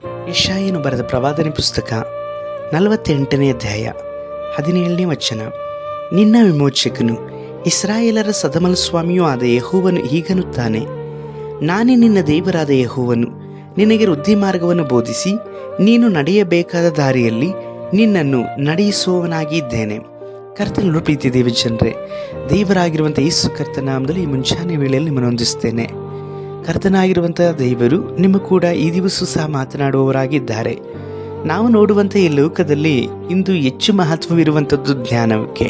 ಯೆಶಾಯನು ಬರೆದ ಪ್ರವಾದನೆ ಪುಸ್ತಕ 48ನೇ ಅಧ್ಯಾಯ 17ನೇ ವಚನ. ನಿನ್ನ ವಿಮೋಚಕನು ಇಸ್ರಾಯೇಲರ ಸದಮಲ ಸ್ವಾಮಿಯೂ ಆದ ಯೆಹೋವನು ಹೀಗನ್ನುತ್ತಾನೆ, ನಾನೇ ನಿನ್ನ ದೇವರಾದ ಯೆಹೋವನು, ನಿನಗೆ ವೃದ್ಧಿ ಮಾರ್ಗವನ್ನು ಬೋಧಿಸಿ ನೀನು ನಡೆಯಬೇಕಾದ ದಾರಿಯಲ್ಲಿ ನಿನ್ನನ್ನು ನಡೆಯಿಸುವವನಾಗಿದ್ದೇನೆ. ಕರ್ತನಲ್ಲೂ ಪ್ರೀತಿ ದೇವಜನರೇ, ದೇವರಾಗಿರುವಂಥ ಯೇಸು ಕರ್ತನ ನಾಮದಲ್ಲಿ ಈ ಮುಂಚಾನೆ ವೇಳೆಯಲ್ಲಿ ನಿಮ್ಮನ್ನು ವಂದಿಸ್ತೇನೆ. ಕರ್ತನಾಗಿರುವಂಥ ದೇವರು ನಿಮ್ಮ ಕೂಡ ಈ ದಿವಸ ಸಹ ಮಾತನಾಡುವವರಾಗಿದ್ದಾರೆ. ನಾವು ನೋಡುವಂಥ ಈ ಲೋಕದಲ್ಲಿ ಇಂದು ಹೆಚ್ಚು ಮಹತ್ವವಿರುವಂಥದ್ದು ಜ್ಞಾನಕ್ಕೆ.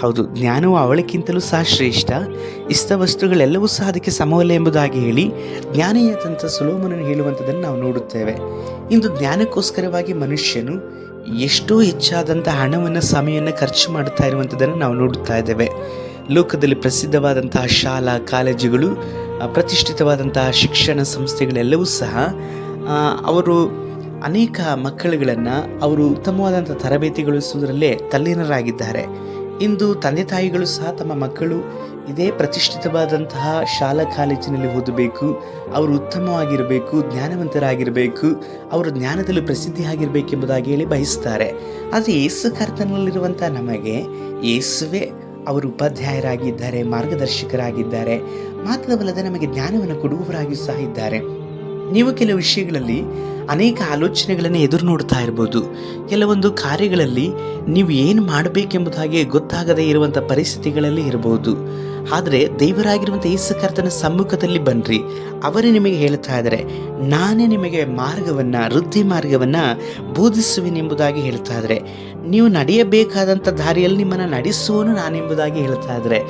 ಹೌದು, ಜ್ಞಾನವು ಅವಳಕ್ಕಿಂತಲೂ ಸಹ ಶ್ರೇಷ್ಠ. ಇಷ್ಟ ವಸ್ತುಗಳೆಲ್ಲವೂ ಸಹ ಅದಕ್ಕೆ ಸಮವಲ್ಲ ಎಂಬುದಾಗಿ ಹೇಳಿ ಜ್ಞಾನಿಯಾದಂಥ ಸೊಲೊಮೋನನು ಹೇಳುವಂಥದ್ದನ್ನು ನಾವು ನೋಡುತ್ತೇವೆ. ಇಂದು ಜ್ಞಾನಕ್ಕೋಸ್ಕರವಾಗಿ ಮನುಷ್ಯನು ಎಷ್ಟೋ ಹೆಚ್ಚಾದಂಥ ಹಣವನ್ನು, ಸಮಯವನ್ನು ಖರ್ಚು ಮಾಡುತ್ತಾ ಇರುವಂಥದ್ದನ್ನು ನಾವು ನೋಡುತ್ತಾ ಇದ್ದೇವೆ. ಲೋಕದಲ್ಲಿ ಪ್ರಸಿದ್ಧವಾದಂತಹ ಶಾಲಾ ಕಾಲೇಜುಗಳು, ಪ್ರತಿಷ್ಠಿತವಾದಂತಹ ಶಿಕ್ಷಣ ಸಂಸ್ಥೆಗಳೆಲ್ಲವೂ ಸಹ ಅವರು ಅನೇಕ ಮಕ್ಕಳುಗಳನ್ನು ಅವರು ಉತ್ತಮವಾದಂಥ ತರಬೇತಿಗೊಳಿಸುವುದರಲ್ಲೇ ತಲ್ಲೀನರಾಗಿದ್ದಾರೆ. ಇಂದು ತಂದೆ ತಾಯಿಗಳು ಸಹ ತಮ್ಮ ಮಕ್ಕಳು ಇದೇ ಪ್ರತಿಷ್ಠಿತವಾದಂತಹ ಶಾಲಾ ಕಾಲೇಜಿನಲ್ಲಿ ಓದಬೇಕು, ಅವರು ಉತ್ತಮವಾಗಿರಬೇಕು, ಜ್ಞಾನವಂತರಾಗಿರಬೇಕು, ಅವರು ಜ್ಞಾನದಲ್ಲಿ ಪ್ರಸಿದ್ಧಿಯಾಗಿರಬೇಕೆಂಬುದಾಗಿ ಹೇಳಿ ಬಯಸ್ತಾರೆ. ಆದರೆ ಯೇಸು ಕರ್ತನಲ್ಲಿರುವಂಥ ನಮಗೆ ಯೇಸುವೇ ಅವರು ಉಪಾಧ್ಯಾಯರಾಗಿದ್ದಾರೆ, ಮಾರ್ಗದರ್ಶಕರಾಗಿದ್ದಾರೆ. ಮಾತ್ರವಲ್ಲದೆ ನಮಗೆ ಜ್ಞಾನವನ್ನು ಕೊಡುವವರಾಗಿ ಸಹ ಇದ್ದಾರೆ. ನೀವು ಕೆಲವು ವಿಷಯಗಳಲ್ಲಿ ಅನೇಕ ಆಲೋಚನೆಗಳನ್ನು ಎದುರು ನೋಡ್ತಾ ಇರ್ಬೋದು. ಕೆಲವೊಂದು ಕಾರ್ಯಗಳಲ್ಲಿ ನೀವು ಏನು ಮಾಡಬೇಕೆಂಬುದಾಗಿ ಗೊತ್ತಾಗದೇ ಇರುವಂಥ ಪರಿಸ್ಥಿತಿಗಳಲ್ಲಿ ಇರಬಹುದು. ಆದರೆ ದೇವರಾಗಿರುವಂಥ ಯೇಸು ಕರ್ತನ ಸಮ್ಮುಖದಲ್ಲಿ ಬನ್ನಿರಿ, ಅವರೇ ನಿಮಗೆ ಹೇಳ್ತಾ ಇದ್ದಾರೆ, ನಾನೇ ನಿಮಗೆ ಮಾರ್ಗವನ್ನು, ವೃದ್ಧಿ ಮಾರ್ಗವನ್ನು ಬೋಧಿಸುವೆನೆಂಬುದಾಗಿ ಹೇಳ್ತಾ ಇದ್ದಾರೆ. ನೀವು ನಡೆಯಬೇಕಾದಂಥ ದಾರಿಯಲ್ಲಿ ನಿಮ್ಮನ್ನು ನಡೆಸುವನು ನಾನೆಂಬುದಾಗಿ ಹೇಳ್ತಾ ಇದ್ದಾರೆ.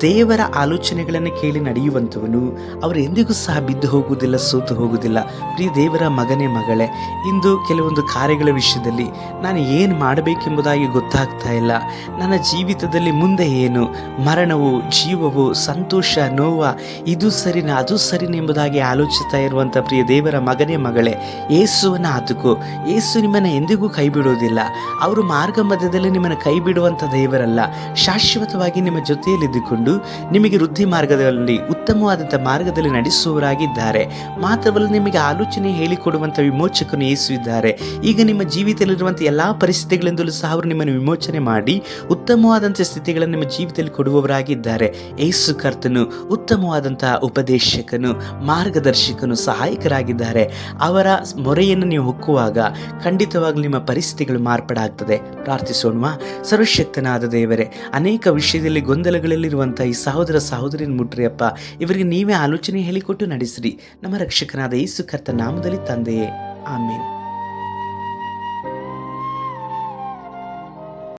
ದೇವರ ಆಲೋಚನೆಗಳನ್ನು ಕೇಳಿ ನಡೆಯುವಂಥವನು ಅವರು ಎಂದಿಗೂ ಸಹ ಬಿದ್ದು ಹೋಗುವುದಿಲ್ಲ, ಸೋತು ಹೋಗುವುದಿಲ್ಲ. ಪ್ರಿಯ ದೇವರ ಮಗನೇ, ಮಗಳೇ, ಇಂದು ಕೆಲವೊಂದು ಕಾರ್ಯಗಳ ವಿಷಯದಲ್ಲಿ ನಾನು ಏನು ಮಾಡಬೇಕೆಂಬುದಾಗಿ ಗೊತ್ತಾಗ್ತಾ ಇಲ್ಲ. ನನ್ನ ಜೀವಿತದಲ್ಲಿ ಮುಂದೆ ಏನು, ಮರಣವು, ಜೀವವು, ಸಂತೋಷ, ನೋವ, ಇದು ಸರಿನಾ ಅದು ಸರಿನಾ ಎಂಬುದಾಗಿ ಆಲೋಚಿಸ್ತಾ ಇರುವಂಥ ಪ್ರಿಯ ದೇವರ ಮಗನೇ, ಮಗಳೇ, ಯೇಸುವನ್ನು ಆತುಕೋ. ಯೇಸು ನಿಮ್ಮನ್ನು ಎಂದಿಗೂ ಕೈ ಬಿಡುವುದಿಲ್ಲ. ಅವರು ಮಾರ್ಗ ಮಧ್ಯದಲ್ಲಿ ನಿಮ್ಮನ್ನು ಕೈ ಬಿಡುವಂಥ ದೇವರಲ್ಲ. ಶಾಶ್ವತವಾಗಿ ನಿಮ್ಮ ಜೊತೆಯಲ್ಲಿದ್ದುಕೊಂಡು ನಿಮಗೆ ವೃದ್ಧಿ ಮಾರ್ಗದಲ್ಲಿ, ಉತ್ತಮವಾದಂಥ ಮಾರ್ಗದಲ್ಲಿ ನಡೆಸುವವರಾಗಿದ್ದಾರೆ. ಮಾತ್ರವಲ್ಲ, ನಿಮಗೆ ಆಲೋಚನೆ ಹೇಳಿಕೊಡುವಂಥ ವಿಮೋಚಕನು ಯೇಸು ಇದ್ದಾರೆ. ಈಗ ನಿಮ್ಮ ಜೀವಿತದಲ್ಲಿರುವಂಥ ಎಲ್ಲ ಪರಿಸ್ಥಿತಿಗಳಿಂದಲೂ ಸಹ ಅವರು ನಿಮ್ಮನ್ನು ವಿಮೋಚನೆ ಮಾಡಿ ಉತ್ತಮವಾದಂಥ ಸ್ಥಿತಿಗಳನ್ನು ನಿಮ್ಮ ಜೀವಿತದಲ್ಲಿ ಕೊಡುವವರಾಗಿದ್ದಾರೆ. ಯೇಸು ಕರ್ತನು ಉತ್ತಮವಾದಂಥ ಉಪದೇಶಕನು, ಮಾರ್ಗದರ್ಶಕನು, ಸಹಾಯಕರಾಗಿದ್ದಾರೆ. ಅವರ ಮೊರೆಯನ್ನು ನೀವು ಹೊಕ್ಕುವಾಗ ಖಂಡಿತವಾಗಲೂ ನಿಮ್ಮ ಪರಿಸ್ಥಿತಿಗಳು ಮಾರ್ಪಾಡಾಗ್ತದೆ. ಪ್ರಾರ್ಥಿಸೋಣವಾ? ಸರ್ವಶಕ್ತನಾದ ದೇವರೇ, ಅನೇಕ ವಿಷಯದಲ್ಲಿ ಗೊಂದಲಗಳಲ್ಲಿರುವಂಥ ಈ ಸಹೋದರ ಸಹೋದರಿಯನ್ನು ಮುಟ್ರಿ ಅಪ್ಪ. ಇವರಿಗೆ ನೀವೇ ಆಲೋಚನೆ ಹೇಳಿಕೊಟ್ಟು ನಡೆಸಿರಿ. ನಮ್ಮ ರಕ್ಷಕನಾದ ಯೇಸು ಕರ್ತ ನಾಮದಲ್ಲಿ ತಂದೆಯೇ, ಆಮೇನ್.